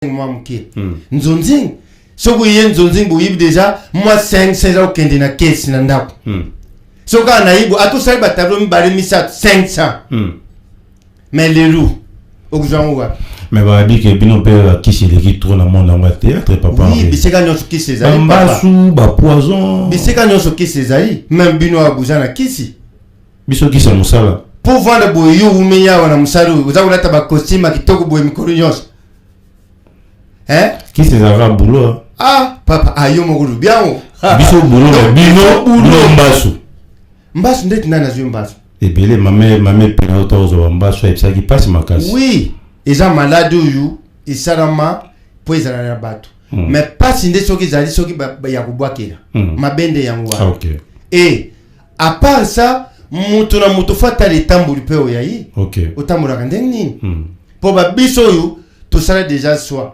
moi moké nzonzing soko yen nzonzing bo yib déjà moi 500 au kende na caisse na ndako soka na yibo atu sai ba tableau mi bare mi 500 mais les loups au gouvernement mais va dire que bino père qui c'est qui tourne dans monde en théâtre papa oui biseka nyoso ki César mbasu ba poison biseka nyoso ki César même bino abuzana kisi biso ki sa musala pour vendre boyo umenya wana musalu uzakula taba costume kitoko boyo mikoro nyoso qui c'est ça boulot papa ayo mogulu biao biso boulot bino mbasu ndeti nana zyo mbasu ebele mame pena tozo mbasu epsa qui passe makasi oui eza malade uyu isalama po ezala na bato mais pas inde soki zali soki ya kubwakela mabende yango OK et à part ça mutu na mutu fata le tambuli pe oyayi OK otambula kandeng nini po ba biso uyu to sala déjà soi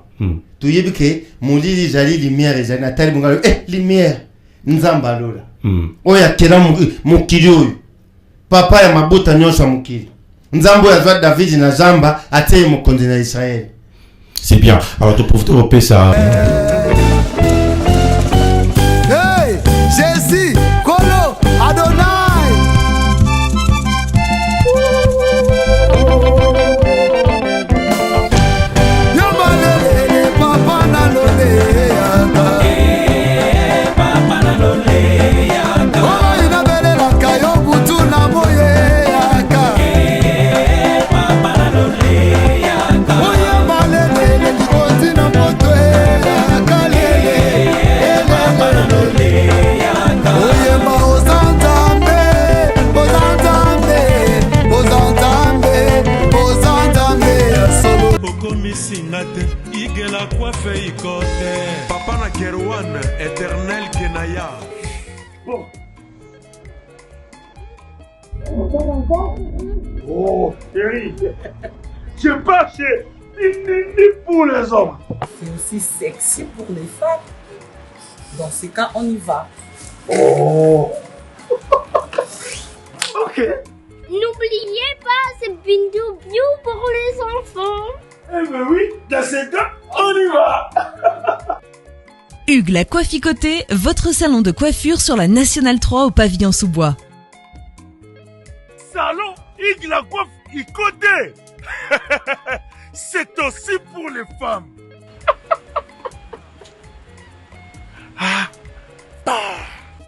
to yebi ke mulili zali lumière ezali na tali bungalo lumière nzamba lola oya kera mukiri oyu papa ya mabuta nyonso mukiri nzambo ya zwa David na zamba ateye mokonzi na Israël. C'est bien. Alors tu profite au pays ça. Hey, Jésus, Kolo, Adonai. Papa na Kerwan, éternel Kenaya. Oh, chérie, je pas chez ni pour les hommes. C'est aussi sexy pour les femmes. Dans ces cas, on y va. Oh. Ok. N'oubliez pas, c'est Bintou Bio pour les enfants. Eh ben oui, dans ces cas, on y va. Hugues la Coifficoté, votre salon de coiffure sur la Nationale 3 au pavillon sous-bois. Salon Hugues la Coifficoté. C'est aussi pour les femmes.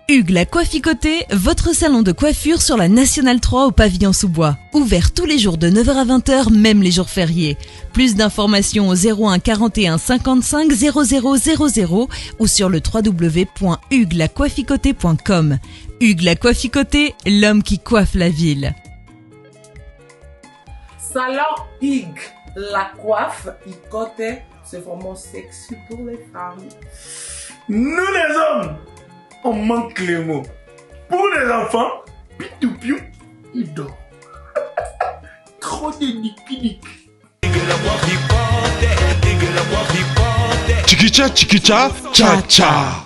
Hugues la Coifficoté, votre salon de coiffure sur la Nationale 3 au pavillon sous-bois. Ouvert tous les jours de 9h à 20h, même les jours fériés. Plus d'informations au 01 41 55 00 00 ou sur le www.huguelacoifficoté.com. Hugues la Coifficoté, l'homme qui coiffe la ville. Salon Hugues la Coifficoté, c'est vraiment sexy pour les femmes. Nous les hommes, on manque les mots. Pour les enfants, pitou-piou, il dort. Trop de niki-niki. Chikicha, chikicha, cha cha.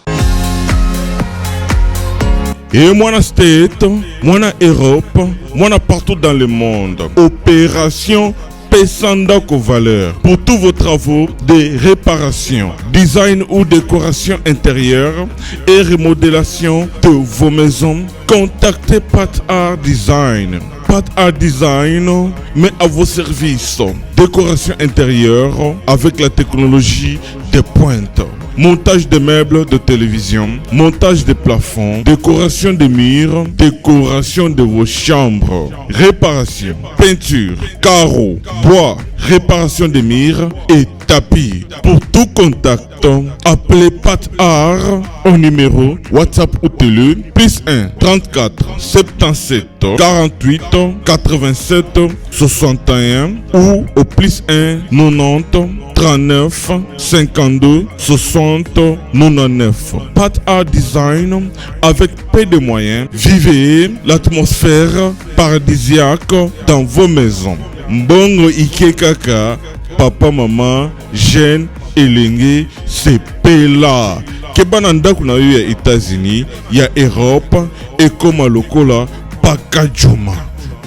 Et moi na State, moi na Europe, moi na partout dans le monde. Opération Pesandako Valeur pour tous vos travaux de réparation, design ou décoration intérieure et remodélation de vos maisons. Contactez Pat Art Design. Pat Art Design met à vos services décoration intérieure avec la technologie de pointe. Montage de meubles de télévision, montage de plafonds, décoration des murs, décoration de vos chambres, réparation, peinture, carreaux, bois, réparation des murs et tapis. Pour tout contact, appelez Pat Art au numéro WhatsApp ou télé +1 34 77 48 87 61 ou au +1 90 39 52 60 99. Pat Art Design avec peu de moyens. Vivez l'atmosphère paradisiaque dans vos maisons. Mbongo Ike Kaka, papa, maman, jeune, elenge, c'est pela. Kebana ndaku na yo ya États-Unis, ya Europe, et comme lokola pakajoma.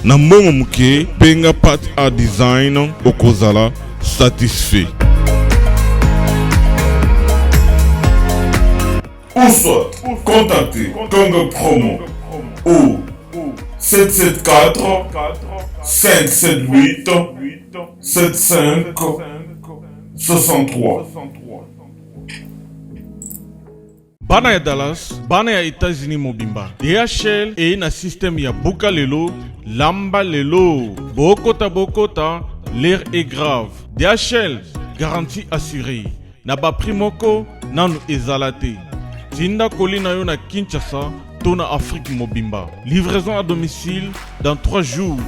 Na mbongo muke, benga Pat Art Design, okozala satisfait. ou soit contactez Congo Promo au 774 578 75 63. Bana ya Dallas, bana ya États-Unis mobimba. DHL et na système ya Buka lelo, lamba lelo. Bokota, l'air est grave. DHL, garantie assurée. Na ba primoko, nanu ezalate. Tinda kolina yo na Kinshasa, tona Afrique mobimba. Livraison à domicile dans 3 jours.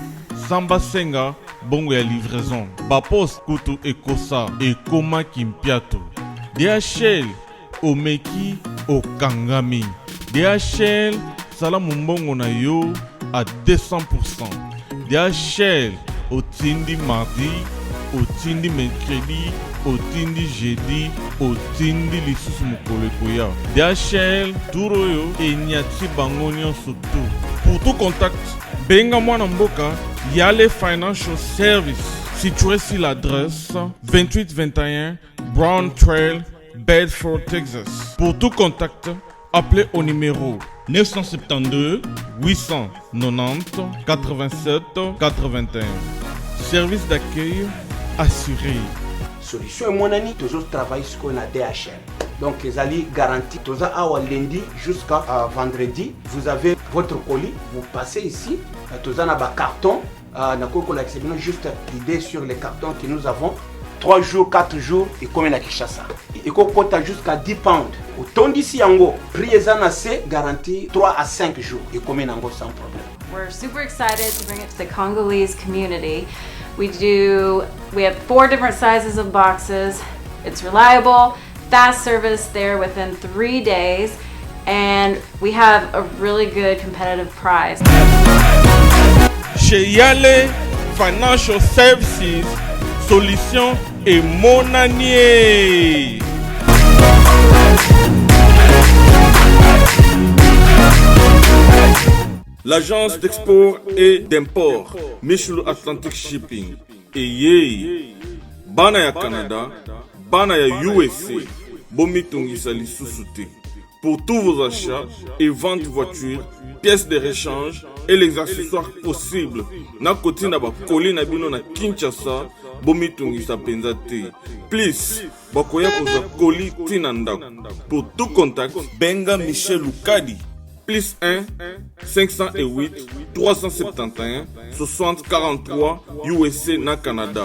Samba Senga, bongo ya livraison. Bapos kutu ekosa, ekoma kimpiato. DHL, omeki okangami. DHL sala mumbongo na yo à 200%. DHL otindi mardi, otindi mercredi, otindi jeudi, otindi lisusu mokolo ekoya. DHL turo yo enyati bango nyonso tu. Pour tout contact, benga mwana mboka Yale Financial Service, situé sur l'adresse 2821 Brown Trail, Bedford, Texas. Pour tout contact, appelez au numéro 972 890 87 81. Service d'accueil assuré. Solution et mon ami, toujours travaille sur qu'on a DHL. Donc, les alliés garantis, tous à lundi jusqu'à vendredi, vous avez votre colis, vous passez ici, tous en a carton, juste l'idée sur les cartons que nous avons. 3 jours, 4 jours, et comme à Kinshasa. Et qu'on compte jusqu'à 10 pounds. Autant d'ici en haut, prix assez garanti 3 à 5 jours, et comme en haut sans problème. We're super excited to bring it to the Congolese community. We have 4 different sizes of boxes. It's reliable, fast service there within 3 days, and we have a really good competitive price. Chez Yale Financial Services, solution et mon année. L'agence d'export et d'import Michel Atlantic Shipping et bana ya Canada, bana ya USA, bomitungisa lisusu te. Pour tous vos achats et ventes de voitures, pièces de rechange et les accessoires possibles. Na koti na ba koli na bino na Kinshasa, bomitungisa penza te. Please, bakoya koza koli tina ndako. Pour tout contact, benga Michel Lukadi. Plus 1 508 371 60 43 USA na Canada.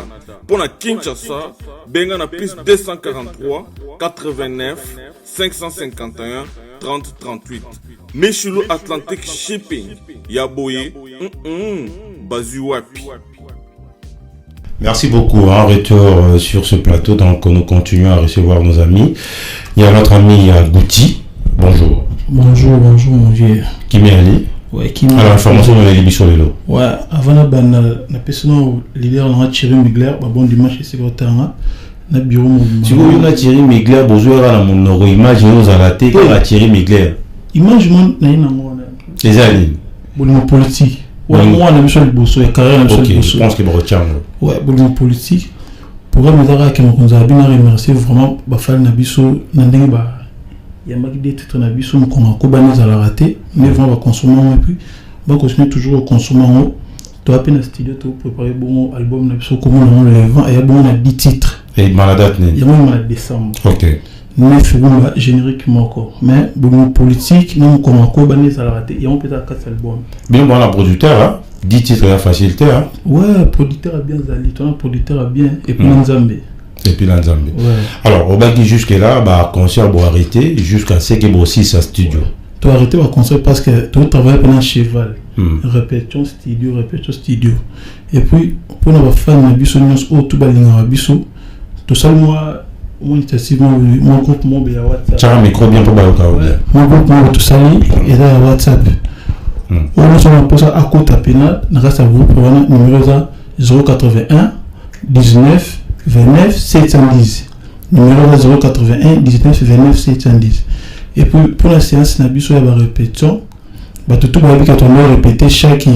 Pour la Kinshasa, benga na plus 243 89 551 30 38. Michelo Atlantic Shipping. Yaboye, Bazuapi. Merci beaucoup. En retour sur ce plateau, donc nous continuons à recevoir nos amis. Il y a notre ami Gouti. Bonjour. Bonjour mon vieux. Kimi Ali. Ouais, Kimi. Alors, information de l'émission de l'eau. Ouais, avant la personne leader on a Thierry Migler, bon dimanche c'est secrétaire na bureau mon. Si vous avez Thierry Migler, besoin à mon euro image nous à la télé à Thierry Migler. Image mon na ina les amis. Bon politique. Ouais, moi on a besoin de bosso et carrière OK, je pense que me retient. Ouais, bon politique. Pour me dire que on a bien remercier vraiment ba fall na biso na ndenge ba il y a des titres na biso qu'on a kobané à la rater mais vraiment va consommer et puis va continuer toujours au consommer. Tu as peine studio tu préparer bon album na biso comment on le vend et il y a bon na 10 titres et maladate il y a bon na décembre. OK. Mais c'est bon génériquement encore mais bon politique nous comment kobané à la rater et on peut à 4 albums. Bien bon la producteur hein 10 titres la facilité hein. Ouais, producteur a bien zali, ton producteur a bien et puis Nzambe. Et puis l'ensemble. Ouais. Alors, au bas jusque là, bah concert va arrêter jusqu'à ce que aussi sa studio. Tu as arrêté le concert parce que tu travailles pendant cheval. Répétition studio. Et puis pour nos fans na biso nyos o tout balinga biso. Tout ça moi intensivement mon groupe mon be WhatsApp. Tu as un micro bien pour baloka. Mon groupe mon tout ça et là WhatsApp. On a posé à côté pena na reste groupe numéro 081 19 29 710 numéro 081 19 29 710 et puis pour la séance na biso ya ba répétition ba tout ba bi quand on répéter chaque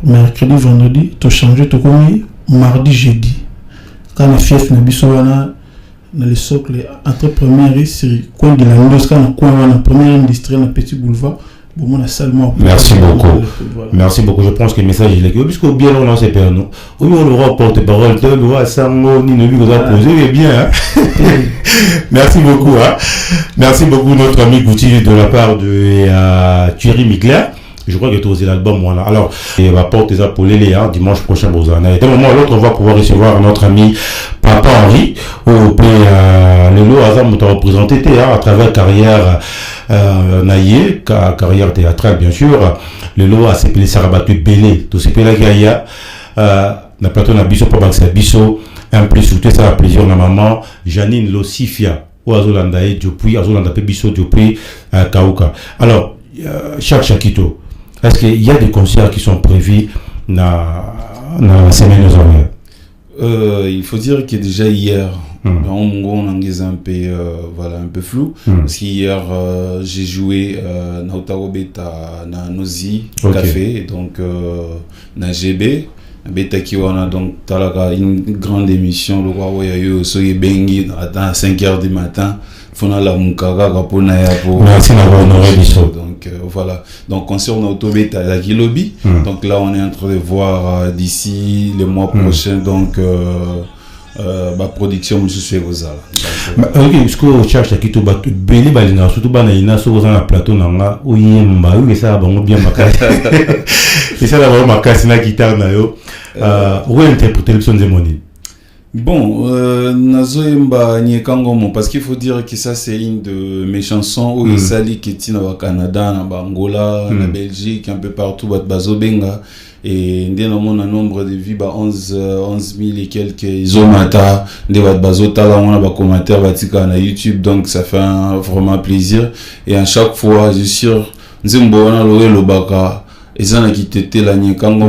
mercredi vendredi to changer to comme mardi jeudi quand la fief na biso wana dans le socle entre première et série coin de la Ndosca dans coin la première industrie dans petit boulevard. Bon, on a seulement. Merci beaucoup. Voilà. Merci beaucoup. Je pense que le message il est que puisqu'au bien on a ces pères nous. Oui, on aura porte-parole de loi Sango ni ne lui que ça poser bien. Hein? Merci beaucoup. Hein? Merci beaucoup notre ami Gouti de la part de Thierry Micler. Je crois que tu as osé l'album, voilà. Alors, il va porter ça pour les dimanche prochain, pour Zana. Et d'un moment à l'autre, on va pouvoir recevoir notre ami Papa Henri, au pays, Lelo Azam, t'a représenté, à travers carrière, naïe, carrière théâtrale, bien sûr. Lelo a s'appelé Sarabatu Belé, tout ce pays là qu'il y a, na plateau na biso, pas c'est biso, un plus souté, ça a plaisir, na maman, Janine Losifia, ou Azolanda et Diopuy, Azolanda Pébiso, Diopuy, Kauka. Alors, Chakito. Est-ce qu'il y a des concerts qui sont prévus dans la semaine il faut dire que déjà hier, on a un peu, voilà, un peu flou. Parce qu'hier, j'ai joué dans Otarobeta, dans Nozi, Café, donc dans GB. Beta qui a donc une grande émission, le roi Wayayo, Soye Bengi, à 5h du matin. Fona la Mukaga pour merci d'avoir honoré l'histoire. Donc voilà. Donc concert on a Autobeta à la Gilobi. Donc là on est en train de voir d'ici le mois prochain donc ma production je suis aux OK, ce que on cherche à Kito ba belé balina surtout ba na ina so na plateau nanga oyemba oui ça ba bien makasi. Et ça là makasi na guitare na yo. Où interpréter le son de Moni. Bon, Nazoemba Nyekangomo, parce qu'il faut dire que ça c'est une de mes chansons où il s'allie qui est au Canada, en Angola, en Belgique, un peu partout, Bazobenga. Et dès le monde, un nombre de vues, 11 000 et quelques isomata, des Bazota, là, on a des commentaires, na YouTube, donc ça fait vraiment plaisir. Et à chaque fois, je suis sûr, Nzembo, on a le Baka. Et ça qui t'était la Nyekango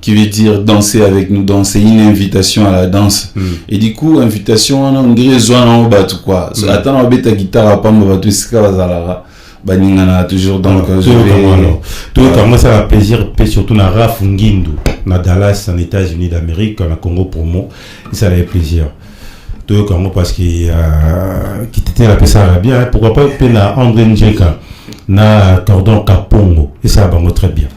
qui veut dire danser avec nous, danser, une invitation à la danse. Et du coup, invitation, on a un gré on va tout quoi. Attends, on va ta guitare à Pamba, on va tout ce qu'il y a toujours donc je vais. Tout comme moi, ça a plaisir, surtout na Rafungindu, na Dallas, en États-Unis d'Amérique, na Congo Promo, et ça a plaisir. Tout comme moi, parce que qui t'était la ça bien, pourquoi pas na André Njeka. Na cordon Kapongo et ça va très bien.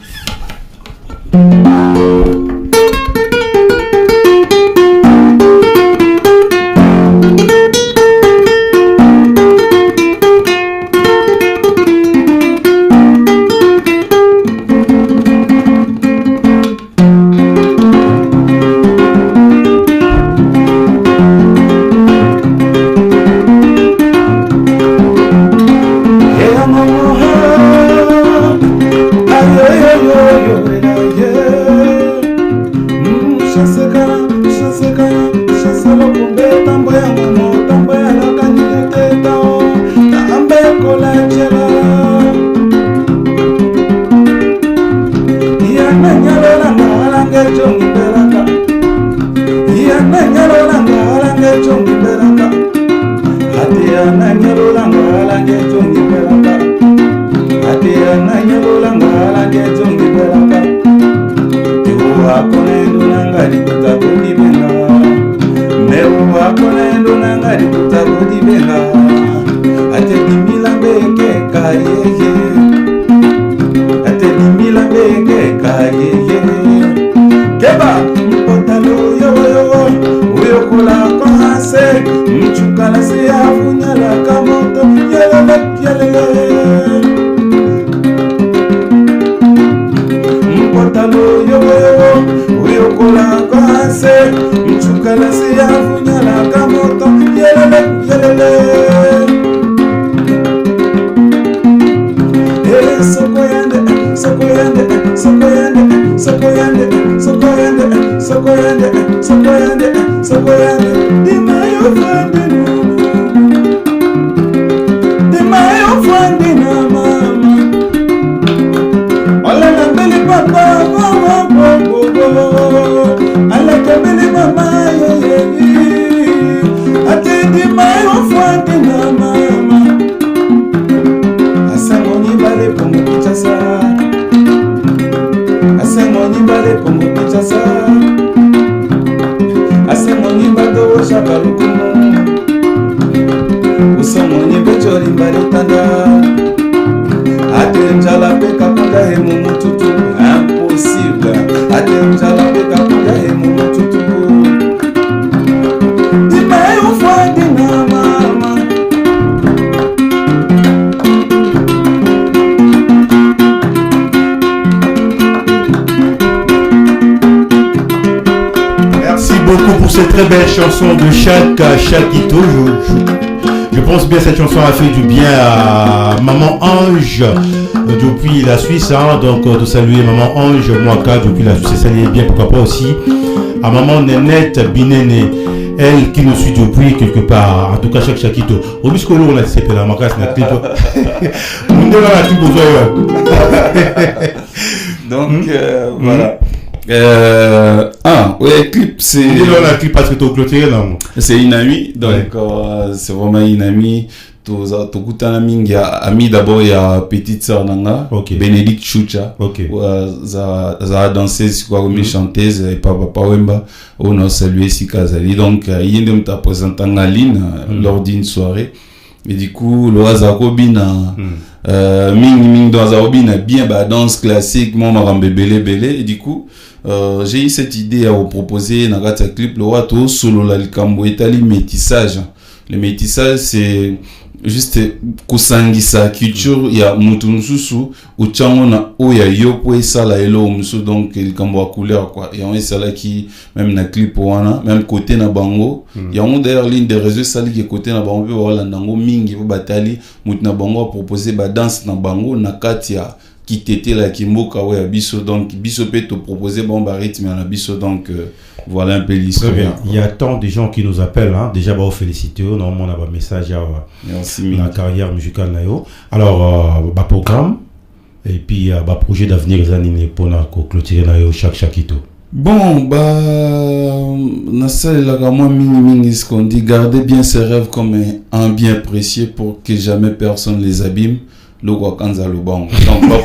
Shaka Lukumu pour cette très belle chanson de Chakito. Je pense bien que cette chanson a fait du bien à Maman Ange depuis la Suisse. Donc de saluer Maman Ange Mwaka depuis la Suisse. Ça saluer bien, pourquoi pas aussi à Maman Nénette Binene, elle qui nous suit depuis quelque part. En tout cas, Chakito. Au bisco, on a c'est la macasse n'a plus. Donc voilà. Ouais, clip c'est. La clip parce que tu as clôturé là. C'est Inami, donc c'est vraiment Inami. Tokutana mingi ami d'abord il y a petite sœur nanga, Bénédicte Choucha, za danseuse quoi comme chanteuse et papa Wemba, on a salué si Kazali. Donc il y a une présentant Aline lors d'une soirée. Et du coup, le Hazakobina, Ming dans Hazakobina, bien danse classique, moi marambe belé. Et du coup, j'ai eu cette idée à vous proposer dans un clip, le Wato solo la likambo etali métissage. Le métissage, c'est juste kusangisa culture ya mutu mususu uchango na oya yopo esala elo musu, donc likambo a couleur quoi. Et on est là qui même na clip wana même côté na bango ya on d'ailleurs ligne de réseau sali qui côté na bango pe wala ndango mingi po batali mutu na bango a proposer ba danse na bango na katia qui t'était la kimboka ouais biso, donc biso peut te proposer bon ba rythme na biso, donc voilà un peu l'histoire. Très bien. Il y a tant de gens qui nous appellent, hein. Déjà bah féliciter normalement on a un message à la carrière musicale nayo. Alors bah programme et puis bah projet d'avenir zanine pour na clôturer nayo Chakito. Bon na salle la moi mini ce qu'on dit, garder bien ses rêves comme un bien précieux pour que jamais personne les abîme. Donc pas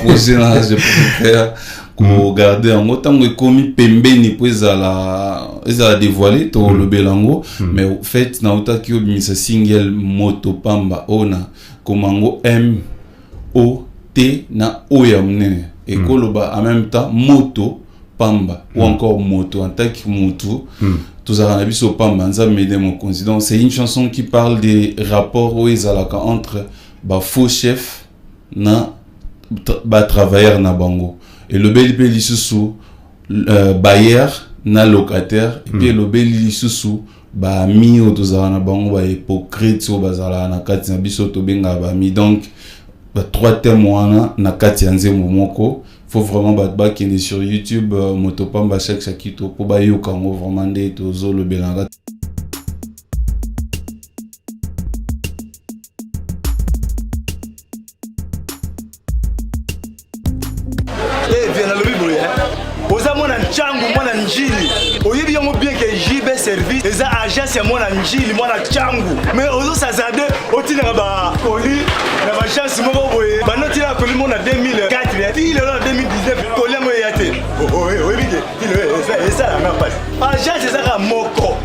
poser là je peux faire pour garder en autant que comme pembeni pour la dévoiler to le belango, mais au fait na autant que mis single moto pamba ona komango M O T na o ya mnene et koloba en même temps moto pamba ou encore moto en tant que moto tous à la biso pamba ça m'aider mon considérant. C'est une chanson qui parle des rapports où ils alaka entre faux chef na travailleur na bango et le bel lisusu bailleur na locataire et puis le bel lisusu mi otozala na bango ba hypocrite o bazala na kati na biso to benga mi, donc trois thèmes wana na kati ya nzembo moko. Faut vraiment ba kende sur YouTube motopamba Chakito po ba yoka ngo vraiment nde tozo le belanga. Mwana njili oyebi yango bien que JB service eza agence ya mwana njili mwana changu mais ozo sazade otinaka ba koli na ba chance moko boye banoti la koli mona 2004 il est là 2019 koli yango yate oyebi ke il eza la même passe agence eza moko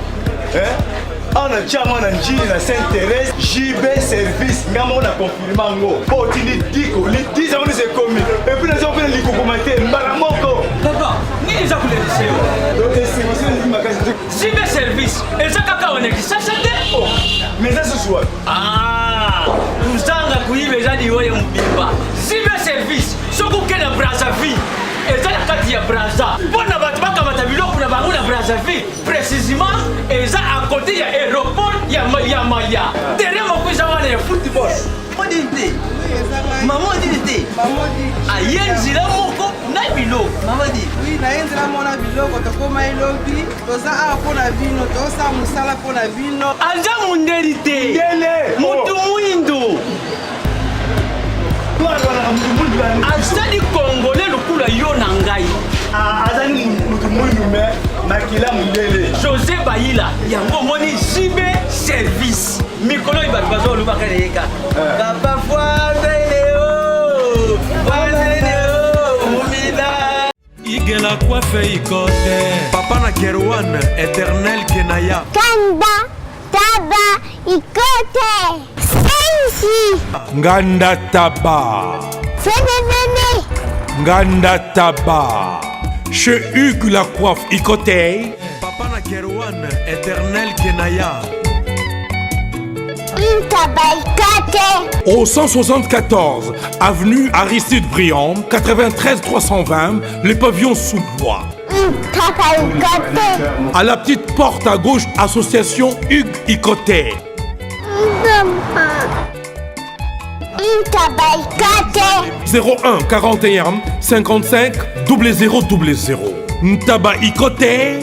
on a déjà mwana njili na Saint-Thérèse JB service ngamo na confirmer ngo po tindi diko li 10 ans c'est commis et puis les gens li kokomate mbala moko papa ni les akule seo donc c'est moi c'est ma case JB service et ça kaka on est ça c'était mais ça ce soir uzanga kuibe jadi woye mbimba JB service soko kena Brazzaville et ça la kati ya Brazza bona batu bakamata biloko na bango na Brazzaville précisément et ça à côté ya aéroport ya Maya derrière mon cousin wana ya football modité maman dit ayenzi la moko na bilo maman dit oui na yenzi la mona biloko to koma ilobi toza a pona vino toza musala pona vino anja mundelité dele mutu muindo azali congolais lokula yo na ngai azali mutu muindo me makila mundele José Bayila yango moni JB service mikolo ibatu bazoluba keleka papa foiseleo umida igela coiffe ikote papa na Kerwan éternel Kenaya Kanda taba ikote sensi Nganda taba Fenenene Nganda taba chez Hugues la coiffe ikote papa na Kerwan éternel Kenaya Au 174 avenue Aristide Briand, 93 320, le pavillon sous bois. À la petite porte à gauche, association Hugues Ikoté. 01 41 55 0000. Ntaba Ikoté.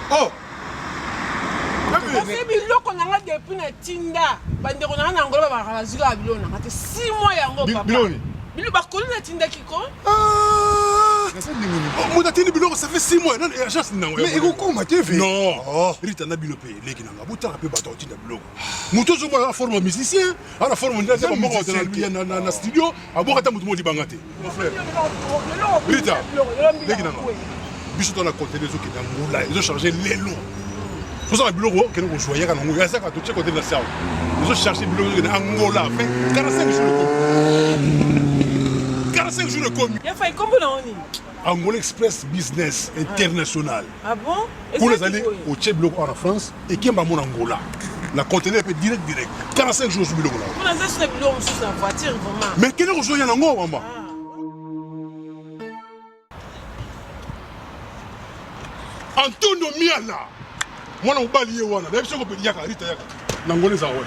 Oh! Parce que biloko nanga depuis na tinda bandeko nanga na ngolo ba bazila biloko nanga te 6 mois yango papa. Bilo bakoli na tinda kiko? Ah! Mon atteint biloko ça fait 6 mois non agence nango. Mais iko koma TV. Non. Rita na bilo pe leki nanga buta pe bato tinda biloko. Muto zo ba forme musicien, à la forme ndeza ba moko na studio, aboka ta mutu mo libanga te. Mon frère. Rita. Leki nanga. Biso dans la côté des autres qui dans là, ils ont chargé les lots. Pour ça le bureau que nous jouons hier quand on a ça quand tu côté de la salle. Ils ont chargé le bureau de Angola, fait 45 jours de 45 jours de commis. Il a fait combien d'années? Angola Express Business International. Ah bon? Pour les aller au Tchèque en France et qui est mon Angola. La conteneur est direct. 45 jours sur le bureau là. On a ça le bureau sur la voiture vraiment. Mais quel est le jour y en Angola maman? Antonio Miala. Moi, on va lier wana. D'ailleurs, je peux dire Rita yaka. N'Angola ça ouais.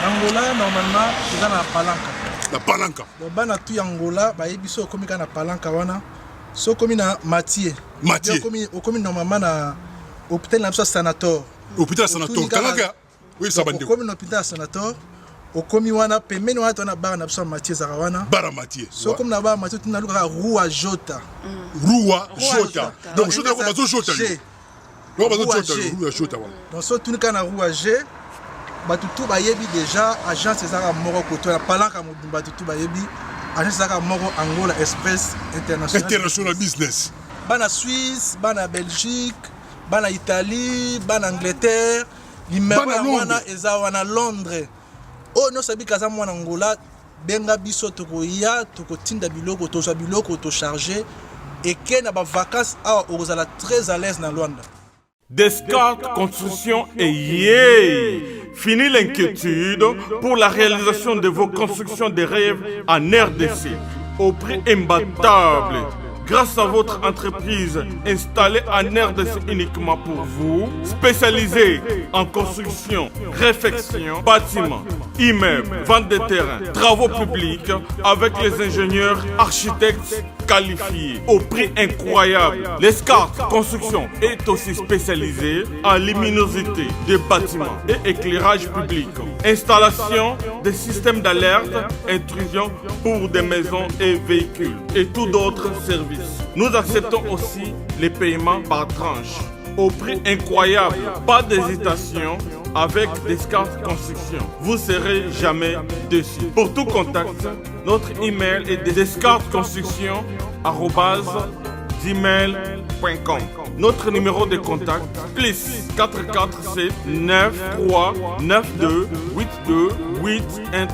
Angola normalement, c'est dans la palanca. La palanca. Donc bana tu Angola, ba yebiso komi kana palanca wana. So komi na Mathieu. Mathieu. Komi normalement na hôpital na sanator. Hôpital sanator. Kalaka. Oui, ça bande. Komi na hôpital sanator. Okomi wana pembeni wana tona bara na biso Mathieu Zarawana. Bara Mathieu. So comme na bara Mathieu tuna luka Rua Jota. Rua Jota. Donc Jota ko bazo Jota. Donc bazo Jota, Rua Jota wana. Donc so tuni kana Rua G. Batutu ba yebi déjà agence Zara Moro koto na palanka mo batutu ba yebi agence Zara Moro Angola Express International. International Business. Bana Suisse, bana Belgique, bana Italie, bana Angleterre, limero wana eza wana Londres. Oh non sabi kaza mwana Angola benga biso tokoya tokotinda biloko toza biloko to charger et que na ba vacances a ozala très à l'aise na Luanda. Descartes Construction et yeah! Fini l'inquiétude pour la réalisation de vos constructions de rêves en RDC au prix imbattable. Grâce à votre entreprise installée en RDC uniquement pour vous, spécialisée en construction, réfection, bâtiments, immeubles, vente de terrains, travaux publics, avec les ingénieurs, architectes qualifiés au prix incroyable. Descartes Construction est aussi spécialisée en luminosité des bâtiments et éclairage public, installation des systèmes d'alerte, intrusion pour des maisons et véhicules et tout d'autres services. Nous acceptons aussi les paiements par tranche au prix incroyable. Pas d'hésitation avec Descartes Construction. Vous ne serez jamais déçus. Pour tout contact, notre email est descartesconstruction@gmail.com. Notre numéro de contact plus 447 93 92 82 813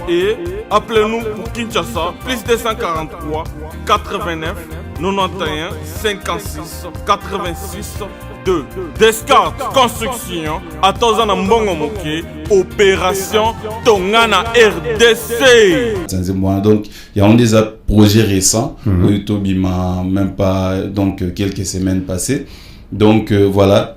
et appelez-nous pour Kinshasa plus 243 89 91 56 86 2. Descartes Construction à Tozana Mbongo Moké, opération Tongana RDC. Donc il y a un des projets récents où il même pas donc quelques semaines passées. Donc voilà.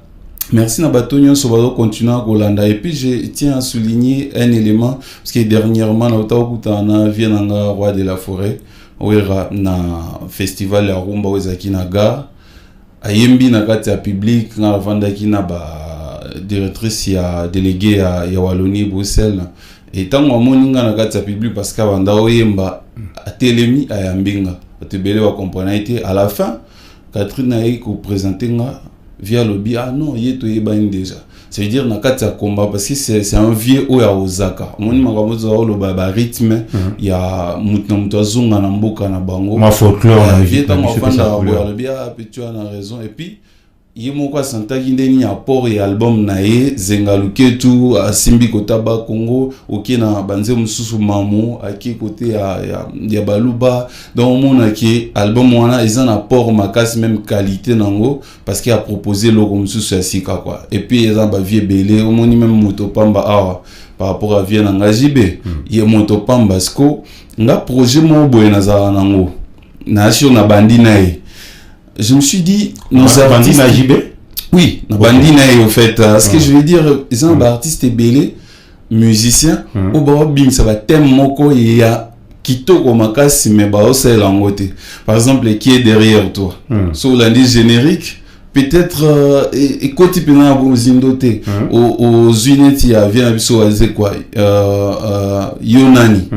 Merci Nabatonio Sobado continue à Golanda. Et puis je tiens à souligner un élément parce que dernièrement na vient nanga roi de la forêt oira na festival ya rumba wezaki na gare ayembi na kati ya public na vandaki na ba directrice ya délégué ya Wallonie Bruxelles et tango amoninga na kati ya public parce que banda oyemba atelemi ayambinga atebele wa comprendre à la fin Catherine a ko présenter nga via lobby ah non yeto yebani déjà ça veut dire na kati ya combat parce que c'est un vieux oya ozaka moni makambo lo ba rythme ya mutu azunga na mboka na bango ma folklore vieux tango fanda oya lobby ah tu as raison et puis yemoko asantaki ndeni apport et album na ye zenga luketu asimbi kotaba Congo oke na banze mususu mamu aki côté ya baluba donc mona ki album wana ils en apport makasi même qualité nango parce qu'il a proposé logo mususu ya sika quoi et puis ils en ba vie belé au moni même moto pamba awa par rapport à vie na ngajibe ye moto pamba sko nga projet mo boye na za nango na sur na bandi na ye. Je me suis dit, nos artistes... Oui, Bandi Nae, au fait. Ce que je veux dire, ils ont des artistes belés, musiciens, au Barobing, ça va thème moko, il y a Kito Komakasi, mais Baosa et Langote. Par exemple, qui est derrière toi. Sur l'indice générique, peut-être, écoute, il y a un zindoté. Aux Unity, il y a quoi, Yonani.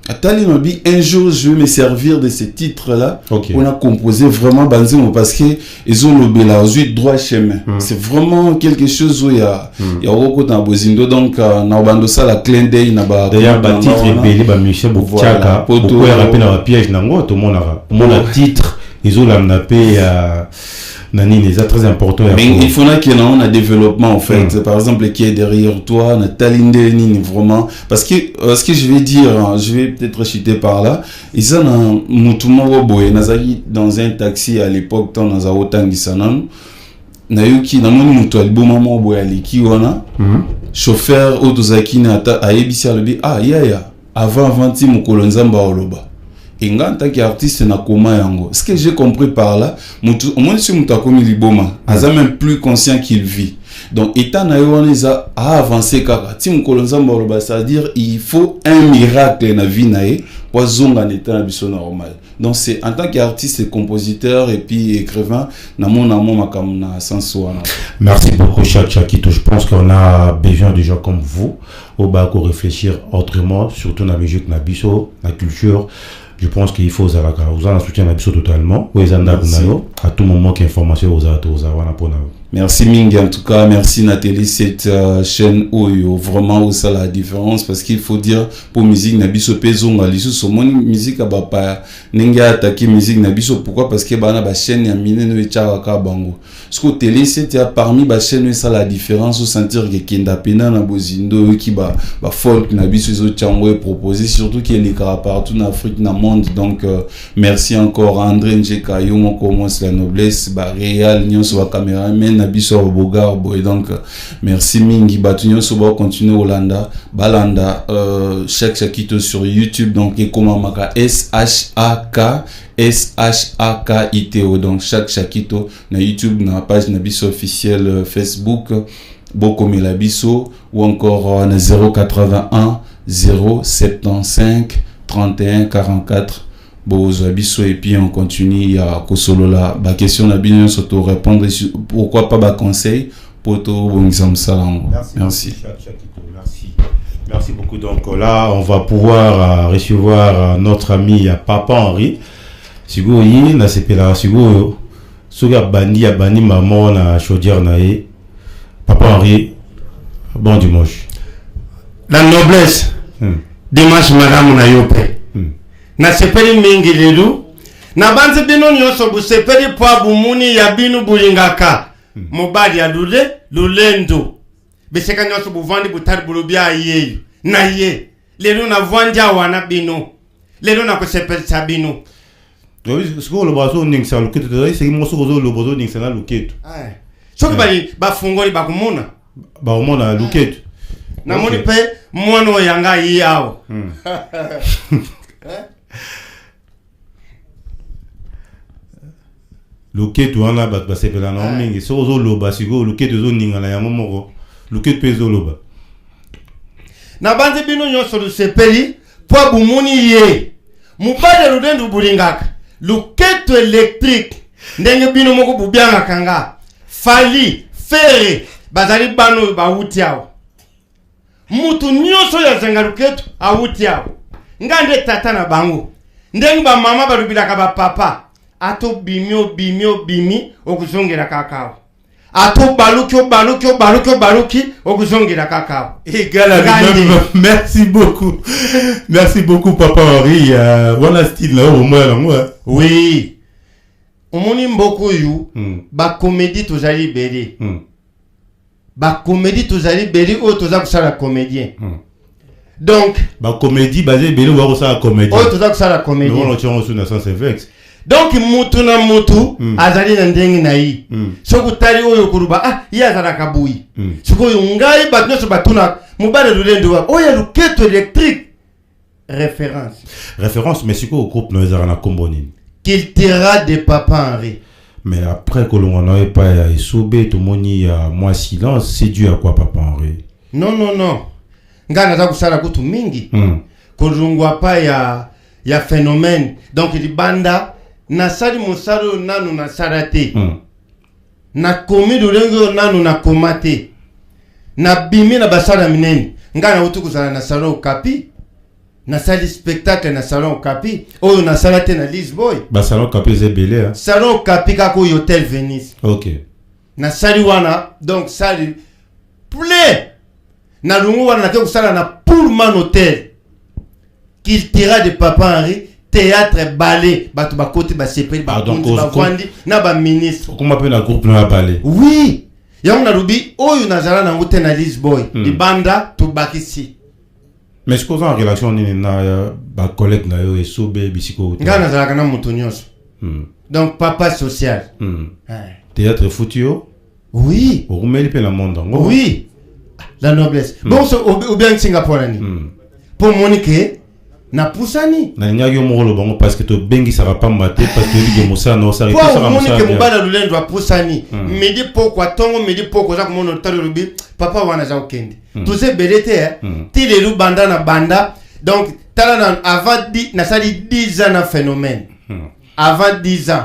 Atali m'a dit un jour je vais me servir de ces titres là. On a composé vraiment Banzimo parce que ils ont le bélarzuit droit chemin. C'est vraiment quelque chose où il y a beaucoup dans Bozindo donc na bando ça la clin d'œil na ba. D'ailleurs ba titre belé ba Michel Boukchaka. Pourquoi rappeler dans la piège nango tout le monde a titre ils ont l'amnapé Nani, c'est très important. Mais il faut qu'il y ait un développement en fait. Par exemple, qui est derrière toi, Nathalie Nini, vraiment. Parce que ce que je vais dire, je vais peut-être chuter par là. Ils ont un moutoumoro boy, Nazaki dans un taxi à l'époque, dans un autant d'Issanan. Nayuki, dans mon moutou, al bon moment boy, aliki wana. Chauffeur, Otozaki, a ebisi alobi, ah, ya, avant, mon kolonzamba oloba. Et en tant qu'artiste na koma yango. Ce que j'ai compris par là, moi si muta komi liboma, aza même plus conscient qu'il vit. Donc état na yoniza a avancé kaka. Ti mukolonza mboloba, c'est-à-dire il faut un miracle na vie nae pour zonga en état biso normal. Donc c'est en tant qu'artiste et compositeur et puis écrivain na mon makam na senso. Merci beaucoup Chakito. Je pense qu'on a besoin de gens comme vous au bas pour réfléchir autrement, surtout na musique na biso, na culture. Je pense qu'il faut vous en soutien totalement. À tout moment qu'information vous a merci Mingi en tout cas, merci Nathalie cette chaîne où vraiment où ça la différence parce qu'il faut dire pour musique nabiso pezonga lisu so mon musique abapa nenga attaquer musique nabiso pourquoi parce que bana ba chaîne ya mine no etchaka bango ce que télé c'était parmi ba chaîne ça la différence au sentir que kenda pena na bozindo qui ba folk nabiso zo tchangwe proposer surtout qui est les partout en Afrique na monde donc merci encore à André Njeka yo mon commence la noblesse ba réal nyon so caméraman nabiso bogar boy donc merci mingi batunyo so ba continuer Hollanda balanda Chakito sur YouTube donc et comment maka SHAKITO donc Chakito na YouTube na page nabiso officielle Facebook Boko Melabiso ou encore na 081 075 31 44 Bozabiso et puis on continue à Kosolola ba question na bien s'auto répondre pourquoi pas ba conseil pour tout bon exemple ça. Merci. Merci beaucoup. Donc là on va pouvoir recevoir notre ami Papa Henri. Sigo yi na sepela sigo soga bandi ya bandi maman na chaudière nae. Papa Henri bon dimanche. La noblesse. Dimanche madame na yope. Na sepeli mingi lelu na banze bino nyoso bu sepeli pa bumuni ya binu bulingaka mobali ya lulendo beseka nyoso bu vandi butari bulubia yeyu na ye lelu na vanja wana bino lelu na ko sepeli sabino ce que le bazo ningsa luketo c'est moso gozo le bazo ningsa na luketo soki bali bafungoli bakumuna baumona luketo na moni pe mwana yanga yao Luketu wana bat basepela na mingi so zo loba sigo luketu zo ninga na yango moko luketu pezo loba na banze bino nyoso lusepeli po bumuni ye mubade rudendo bulingaka luketu electric ndenge bino moko bubyanga kanga fali fere bazali bano bawuti awo mutu nyoso ya zenga luketu awuti awo ngande tata na bango ndenge ba mama balubilaka ba papa ato bimi okuzongera kakao ato baluki okuzongera kakao égale merci beaucoup Papa Henri voilà style là au moins là moi oui omoni mboko yu ba comédie tozali beli ba comédie tozali beli o toza kusala comédien donc ba comédie basé beli wa kusala comédien o toza kusala comédien non on sur na sens vex donc mutu na mutu azali na ndengi na yi soko tali oyo kuruba ya zara kabuyi soko ngai batno so batuna mubale lulendo wa oya luketo électrique référence mais c'est quoi au groupe nous avons comboni qu'il tira de Papa Henri mais après que l'on n'avait pas Isobe tout monde y a moins silence c'est dû à quoi Papa Henri non ngana za kusala kutu mingi kolungwa pa ya phénomène donc il banda na sali musalo nanu na sarate na komi dulengo nanu na komate na bimi na basala mineni ngana utukuzana na salon Kapi na sali spectacle na salon Kapi oyo na salate na Lisboy ba salon Kapi c'est belé hein salon Kapi kako Hotel Venice OK na sali wana donc sali plein na lungu wana na kusala na Pullman Hotel qu'il tira de Papa Henri théâtre ballet batu ba côté ba sepeli ba vandi na ba ministre comment peut na groupe na ballet oui yango na rubi oyo na zala na ngote na Lisboy di banda to bakisi mais est-ce qu'on a en relation na ba collègue na yo Isobe bisiko ngana zala kana mutu nyonso donc papa social théâtre futio oui o kumeli pe la monde oui la noblesse bon ou bien Singapour ni pour monique na pusani na nyagi omolo bango parce que to bengi ça va pas mater parce que di mosa no ça ça va monique mubala lulendo pusani midi poko tongo midi poko za kumono talo rubi papa wana za okende tout c'est belete ti le banda na banda donc tala avant na sali 10 ans na phénomène avant 10 ans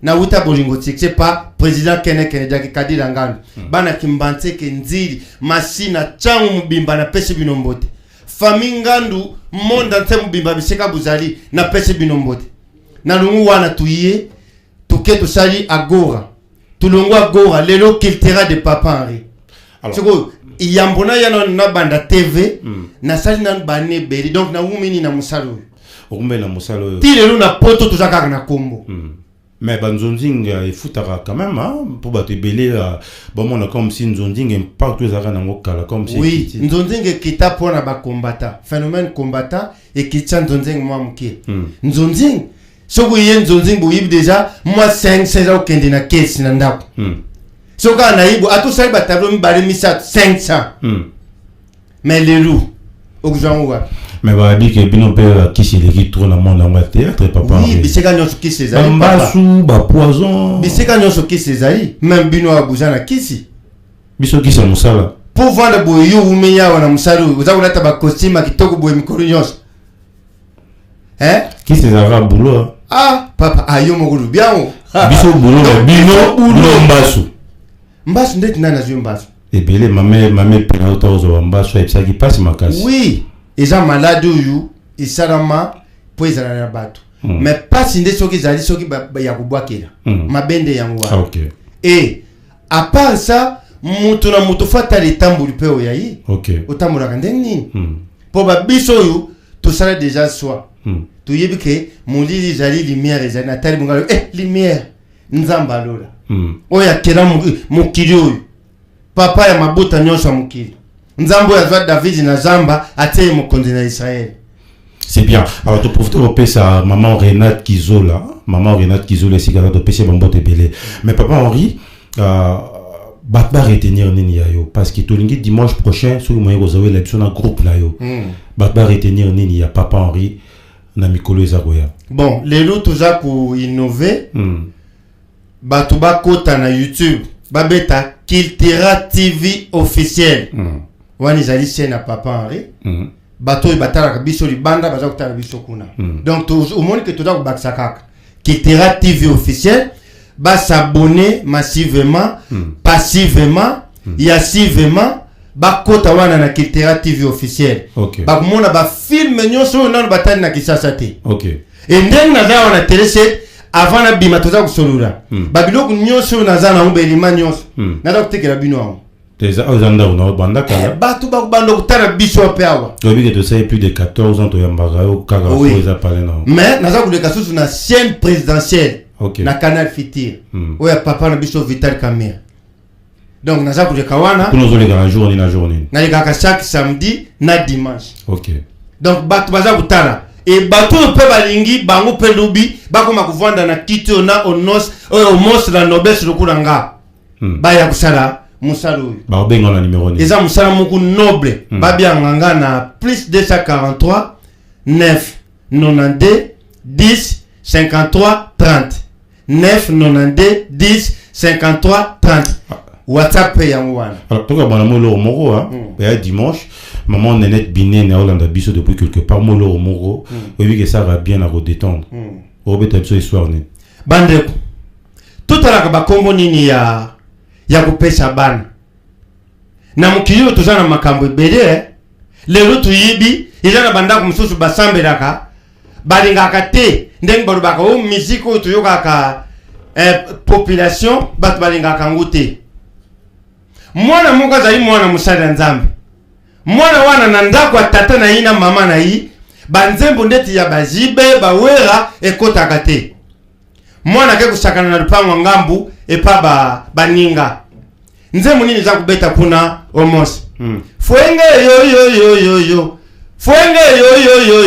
na uta bolingo c'est pas président Kenneth Kennedy Kadila Ngando bana kimbanze kenzili masina changu mbimba na pesi binombote famille Ngandu monde entier mbimba biseka buzali na pesi binombote na lungu wana tuye tuke sali agora tulungu agora lelo kiltera de Papa Henri alors iyambona yana na banda TV na sali na bane beri donc na umini na musalo okumela musalo ti lelo na poto tuzaka na kombo mais Nzonding il foutara quand même hein pour battre belé bon on a comme si Nzonding impact tous arana ngokala comme si oui Nzonding kita pona ba combattant phénomène combattant et qui tient Nzonding moi mke Nzonding soko yen Nzonding bo yib déjà moi 5 ans kende na caisse na ndako soko na yibo atu sai ba tableau mbale misa 500 mais les loups okuzangwa mais va dire que bino père qui c'est qui tourne dans monde en théâtre Papa oui biseka nyonso qui c'est ça mbasu ba poison biseka nyonso qui c'est ça même bino abuzana kisi biso qui c'est musala pour vendre boyo umenya wana musalu uzakulata ba costume kitoko boyo mikoro nyonso qui c'est ça boulot papa ayo mokulu biango biso boulot bino mbasu ndeti nana zyo mbasu ebele mame pena otazo mbasu epsa qui passe makasi oui eza malade oyo esalama po ezala na bato mais pasi nde soki ezali soki ya kobwakela mabende yango wana et à part ça mutu na mutu fatali tambuli pe oyayi otambolaka ndenge nini po babiso oyo tosala déjà soi toyebi ke molili ezali lumière ezali na tali bongalo lumière nzambe alola oyo akela mokili oyo papa ya mabota nyonso ya mokili Nzambo ya David na Zamba atie mokonzi na Israël. C'est bien. Alors tu profites de passer à maman Renate Kizola. Maman Renate Kizola c'est quand tu passes bon bote belé. Mais papa Henri batba retenir nini yayo parce que tout lingi dimanche prochain sur moyen vous avez l'élection dans groupe là yo. Batba retenir nini ya papa Henri na mikolo ezakoya. Bon, les loups tuza pour innover. Batuba kota na YouTube. Babeta Kiltera TV officiel. Wani zali na Papa Henri bato batala biso libanda baza kutala biso kuna donc au monde que toza ko baksa kaka Kiltera TV officiel ba s'abonner massivement passivement yassivement ba kota wana na Kiltera TV officiel ba kumona ba film nyonso na batani na kisasa te et ndenge na za wana télé avant na bima toza kusolula ba biloko nyonso na za na mbelima nyonso na da kutekela bino awo Teza ozanda una banda kala batu ba bando kutana biso pewa to bi que tu sais plus de 14 ans to yambara o kaka poza parler non mais naza kuleka susu na chaîne présidentielle na Canal Fitir. Oya papa na biso Vital Kamer. Donc naza kujeka wana. Pour nous les journée na journée. Na leka chaque samedi na dimanche. OK. Donc batu baza kutana. Et batu pe balingi bango pe lubi bakoma kuvanda na kiti na onos omos la noblesse lokulanga. Baya kusala musalo. Ba benga na numéro ni. Eza musala muku noble. Babia nganga na plus 243 9 92 10 53 30. 9 92 10 53 30. WhatsApp yangoana. Alors donc bon molo moro hein. Dimanche, maman Nenette Biné na Hollande biso depuis quelque part molo moro. Oui que ça va bien à redétendre. Robert biso histoire ni. Bande tout à la ba kombo nini ya kupesa bana. Na mukiliyo tuzana makambo ebele lelo tuyibi izana banda kumsusu basambelaka balingaka te ndenge balobaka o musique oyo toyokaka population bato balingaka ngute. Mwana moko azali mwana musala nzambe. Mwana wana na ndako ya tata na ina mama na yi banzembo ndeti ya bazibe bawera ekotaka te. Mwana ke kusakana na lupango ngambu epa baninga. Nzembo nini za kubeta kuna omos. Fuenge yo. Fuenge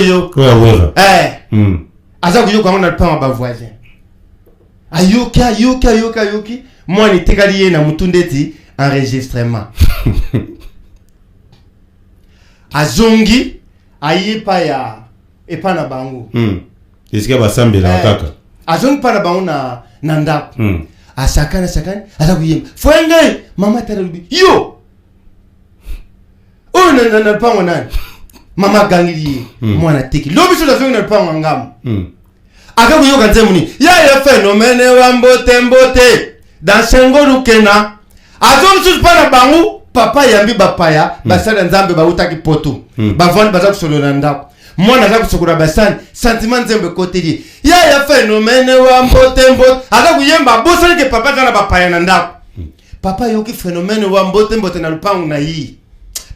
yo. Kwa wera. Aza kuyuka ngona lupango ba voisin. Ayuki. Mwana itekali ye na mutundeti enregistrement. Azongi ayipa ya epa na bango. Est-ce que va sambela kaka? Azongi pa na bango na ndako. Asakana aza kuyemba. Fuenge mama taralubi. Yo. Oh na pango nani? Mama gangili mwana tiki. Lobi so da na pango ngam. Aka kuyoka nzemuni. Ya phénomène wa mbote. Dans Sengoru Kena. Azon sus pana bangu papa yambi bapaya basala nzambe bautaki poto. Bavandi baza kusolo na ndako. Mwana za kusokura basani sentiment nzembe koteli. Ya phénomène wa mbote. Aka kuyemba bosa ke papa kana bapaya na ndako. Papa yoki phénomène wa mbote na lupangu na yi.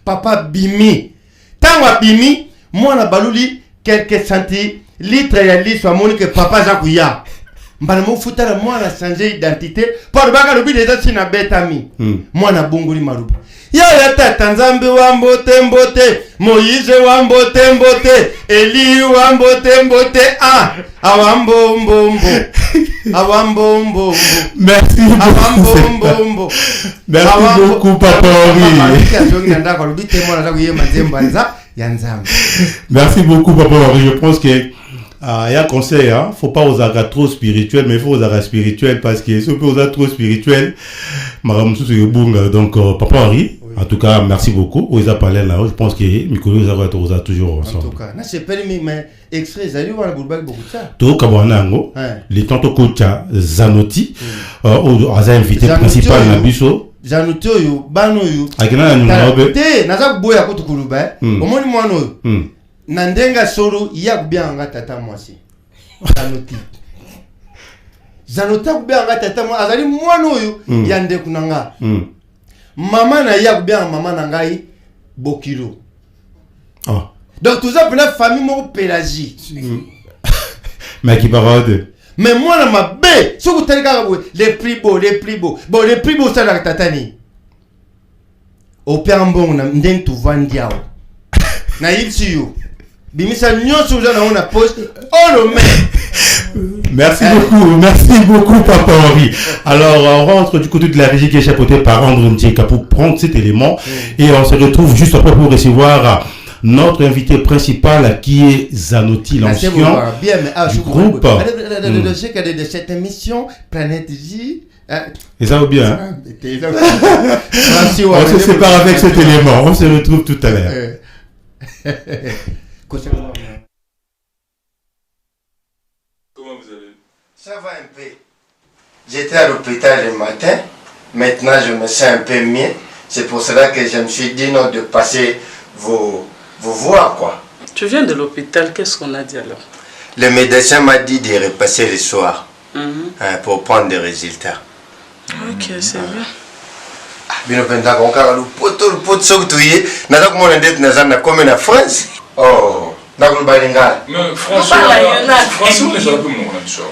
Papa bimi. Tangwa bimi mwana baluli quelques centilitres ya liswa moni ke papa za kuya. Mbana mufuta la mwana changer identité pour baka lobi déjà sina betami. Mwana bunguli maruba. Ya tata nzambe wa mbote. Moïse wa mbote. Eli wa mbote. Awambombo. Merci beaucoup. Merci beaucoup papa Merci beaucoup papa Henri. Je pense que il y a un conseil, hein? Faut pas oser trop spirituel, mais il faut oser spirituel parce que si on peut oser trop spirituel, donc papa Henri, en tout cas merci beaucoup. Oser parler là, je pense que Mikolo oser toujours ensemble. En tout cas, c'est permis mais extrait zali wala bulbak beaucoup ça. To kabwanango, les tonto kocha Zanotti, oza invité principal na biso. Zanotti oyo bano yo. Akina na numéro te naza kuboya ko tukuluba. Omoni mwana oyo. Nandenga solo ya kubianga tata mwasi. Zanotti kubianga tata mwasi azali mwana oyo ya ndeku nanga. Mama na ya kubianga mama na ngai Bokilo. Donc tout ça pour la famille mon pélagie. Mais qui parle. Mais moi na ma bé, ce que tu as les plus beaux. Bon les plus beaux ça la tatani. Au père bon na ndeng tu vandiao. Na yitsu. Bimisa nyoso za na on a poste. Oh le mec. Merci beaucoup papa Henri. Alors on rentre du côté de la régie qui est chapeautée par André Ntieka pour prendre cet élément et on se retrouve juste après pour recevoir notre invité principal qui est Zanotti, l'ancien du groupe. De cette émission Planète J. Et ça va bien. On se sépare avec cet élément. On se retrouve tout à l'heure. Comment vous allez? Ça va un peu. J'étais à l'hôpital le matin. Maintenant, je me sens un peu mieux. C'est pour cela que je me suis dit non de passer vous voir quoi. Tu viens de l'hôpital, qu'est-ce qu'on a dit alors? Le médecin m'a dit de repasser le soir pour prendre des résultats. Ok, c'est bien. Bien pendant qu'on a le pot de ce que tu es, n'a pas comment on est dans la commune en France. Oh, Nakulbalinga. Mais franchement, les gens comme nous, on a du sort.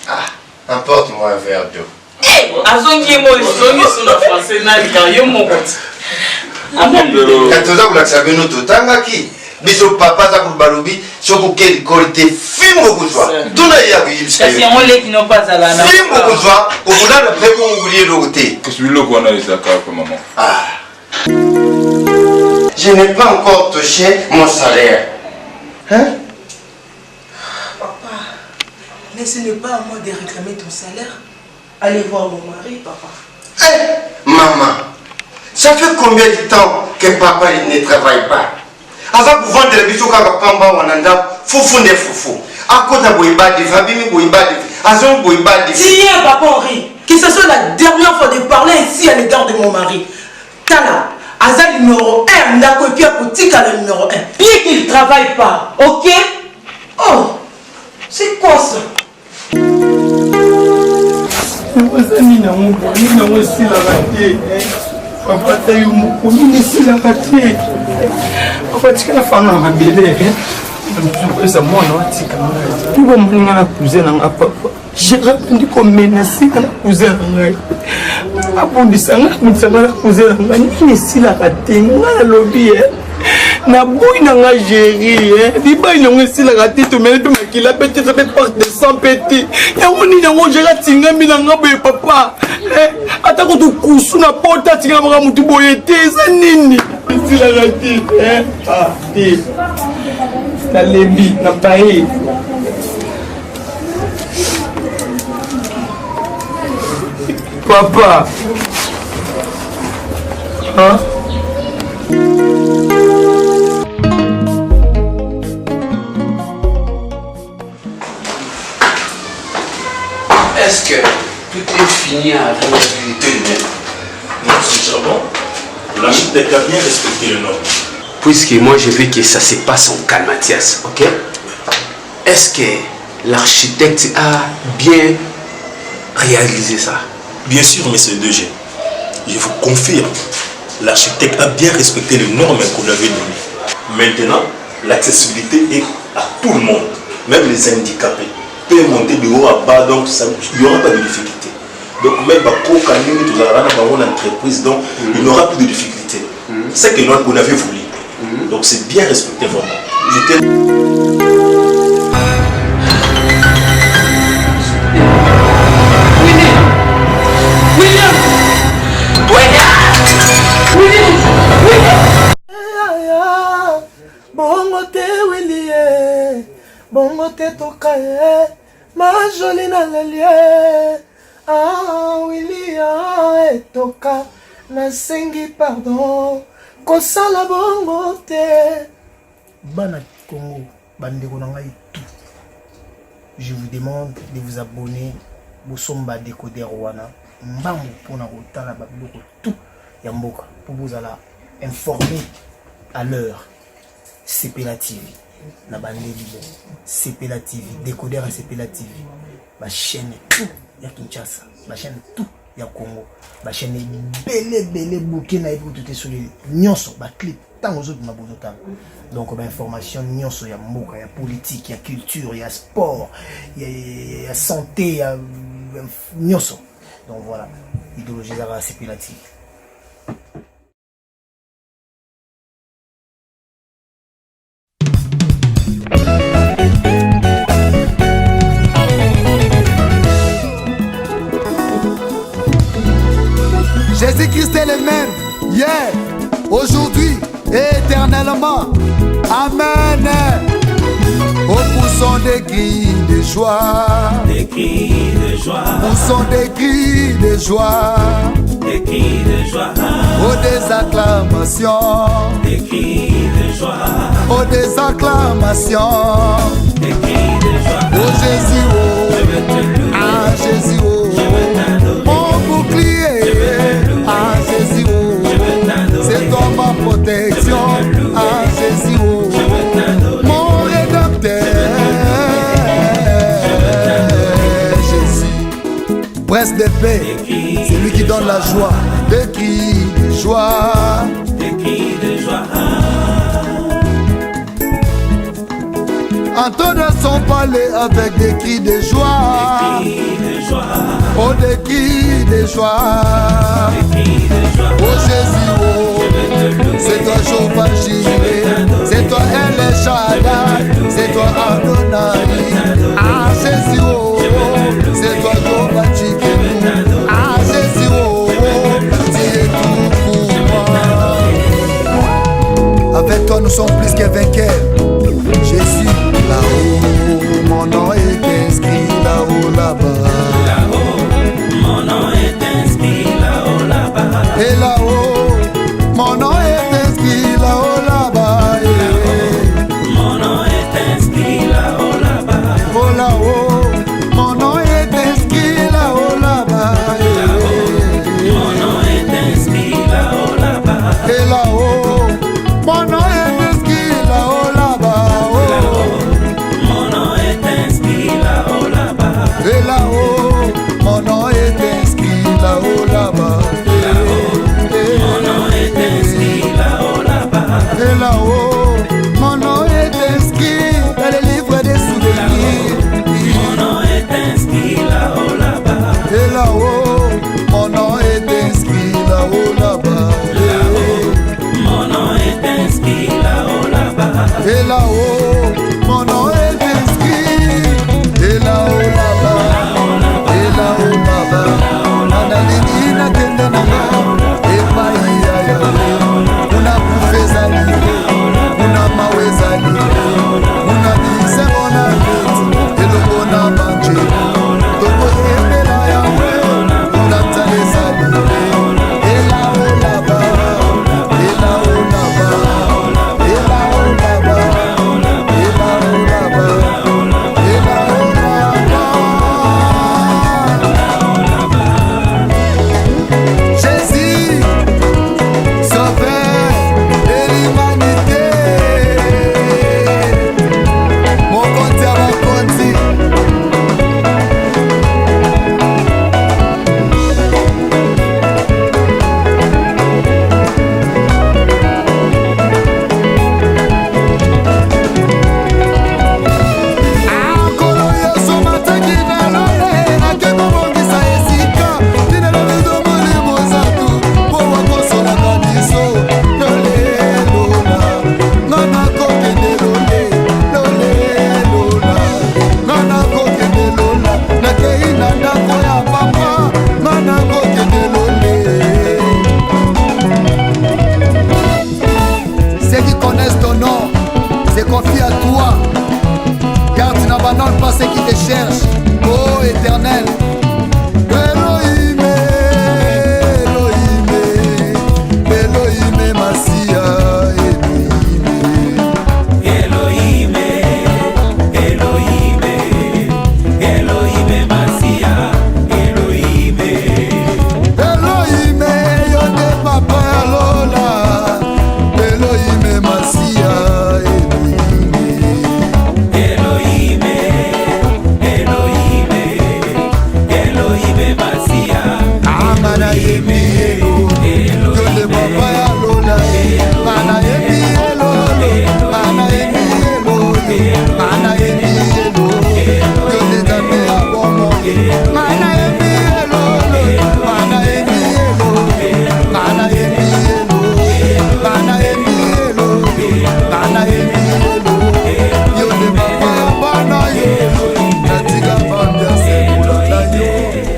Ah, apporte-moi un verre d'eau. Biso papa za kubalobi soko ke qualité fimbo kuzwa tuna ya bilse kasi on les qui n'ont pas à la fimbo kuzwa okuna le preko oublier le côté que celui là qu'on a les accords pour maman. Ah, je n'ai pas encore touché mon salaire. Hein? Papa, mais ce n'est pas à moi de réclamer ton salaire. Allez voir mon mari, papa. Eh, maman, ça fait combien de temps que papa il ne travaille pas? Avant de vendre les bisous quand papa wananda foufou de foufou. À côté de boiba de famille boiba de azon boiba de. Tiens, papa Henri, que ce soit la dernière fois de parler ici à l'égard de mon mari. Tala, Azal numéro 1, n'a copié pour Tika le numéro 1. Bien qu'il ne travaille pas, ok? Oh, c'est quoi ça? Papa tayo mo kung sila kati. Papa tika na fanga mabele. Esa mwana watika. Tubo mlinga na cousin na papa. Je rapendi ko menacer na cousin ngai. Abundi sanga mtsanga na cousin ngai ni sila kati ngala lobby na boui na nga géri di ba ino ngesila kati to mele to makila petit ça fait part de 100 petits ya ngoni na ngo jera tinga mina nga boye papa ata ko to kusu na porta tinga maka mutu boye te za nini sila kati ah ti na lembi na pai papa hein. Est-ce que tout est fini avec la vérité humaine? Non, c'est déjà bon. L'architecte a bien respecté le nom. Puisque moi je veux que ça se passe en calme, Mathias, ok? Est-ce que l'architecte a bien réalisé ça? Bien sûr, monsieur 2G. Je vous confirme, l'architecte a bien respecté les normes qu'on lui avait données. Maintenant, l'accessibilité est à tout le monde, même les handicapés. Peut monter de haut à bas, donc il n'y aura pas de difficulté. Donc même pour l'entreprise, donc il n'y aura plus de difficulté. C'est que nous on avait voulu. Donc c'est bien respecté vraiment. Bongo te Willie, bongo te tokaye, ma jolie na lelie. Ah Willie etoka, na sengi pardon, kosala bongo te. Bana Congo, bandeko na ngai tout. Je vous demande de vous abonner au Somba Décodeur Wana. Mbambo pona kotala ba biloko tout ya mboka pour vous alla informer à l'heure. CPLA TV na bandeli CPLA TV Décodeur CPLA TV ma chaîne tout ya Kinshasa ma chaîne tout ya Congo ma chaîne belé Burkina et tout sur les nyonso ba clip tant aux autres ma bonota donc ba information nyonso ya mboka ya politique ya culture ya sport ya santé ya nyonso donc voilà idéologie za CPLA TV. Jésus-Christ est le même, hier, aujourd'hui et éternellement. Amen. Au poussons des cris de joie, des cris de joie, poussons des cris de joie, des cris de joie, oh des acclamations, des cris de joie, oh des acclamations, des cris de joie. Oh Jésus, oh, ah Jésus, oh, mon bouclier, ah Jésus, oh, c'est toi ma protection, ah Jésus, oh, mon rédempteur, Jésus, prince de paix, c'est lui qui donne la joie, des cris de joie, des cris de joie. Entonne son palais avec des cris de joie. Oh, des cris de joie. Oh Jésus, oh, c'est toi Jehovah Jireh, c'est toi El Shaddai, c'est toi Adonai. Ah Jésus, oh, c'est toi Jehovah Jireh. Ah Jésus, oh, tu es tout pour moi. Avec toi nous sommes plus que vainqueurs. Jésus, là-haut, mon nom est inscrit là-haut, là-bas. Là-haut, mon nom est inscrit là-haut, là-bas. Et là-haut, mon nom est inscrit là-haut, là-bas. Mon nom est inscrit là-haut, là-bas. Oh là-haut, mon nom est inscrit là-haut, là-bas. Mon nom est inscrit là-haut, là-bas. Et là-haut, mon nom est inscrit là-haut, là-bas. Mon nom est inscrit là-haut, là-bas. Et là-haut, mon nom est inscrit là-haut, là-bas. Mon nom est inscrit là-haut, là-bas. Et là-haut, mon nom est inscrit dans le livre des souvenirs. Mon nom est inscrit là-haut, là-bas. Et là-haut, mon nom est inscrit là-haut, là-bas. Mon nom est inscrit là-haut, là-bas. Et là-haut, mon nom est inscrit. Et là-haut, là-bas. Et là-haut, là-bas. Nanalini na kende na nga. Epa iya ya. Una kufezali. Una mawezali. Una bisemo na keti. Elongo na manje. Toko embela ya we. Una talezali. Et là-haut, là-bas. Et là-haut, là-bas. Et là-haut, là-bas. Et là-haut, là-bas. Et là-haut, là-bas. Jésus, sauveur de l'humanité. Mon compte à mon compte. Akolo Yesu mataki na lole akebobongisa esika tina lobezo molimo zatu po wakosolaka biso lole lola ngana kokende lole lole lola ngana kokende lola nakei na ndako ya papa ngana kokende lole. Ceux qui connaissent ton nom se confient à toi, car tu n'abandonnes pas ceux qui te cherchent, ô Éternel. Elohim, Elohim, Elohim, Massia, Elohim, Elohim, Elohim, Massia, Elohim. Elohim, Yonde Papa Lola, Elohim, Massia, Elohim, Elohim, Elohim, Massia. Amana Yemi, Yonde Papa Lola, Mana Yemi, Mana Yemi, Mana Yemi, Yonde Tabe Abomo, Mana Yemi, Mana Yemi, Mana Yemi, Mana Yemi, Mana Yemi, Yonde Papa Bana Yemi, Natika Bambia Sekula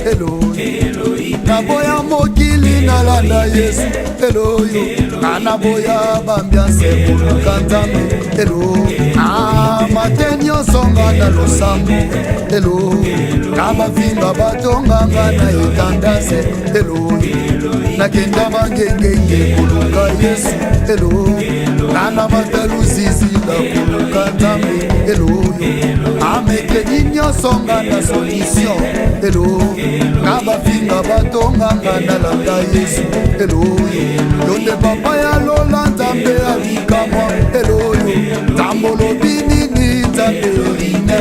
Hello, Naboya Mokili Nalanda Yesu, Hello, Anaboya Bambia Sekula Kantame, Hello, Matenyo Songa na Losambo, Hello, Nabafinga Batonga na Itandase, Hello, Nakenda Mangenge Kuluka Yesu, Hello, Nana Mataluzizi la Kuluka Tambe, Hello, Ameke Ninyo Songa na Solution, Hello, Nabafinga Batonga na Landa Yesu, Hello, Yonde Papa ya Lola Tambe Alikama, Hello, Tambolo Binini Tambe Rine.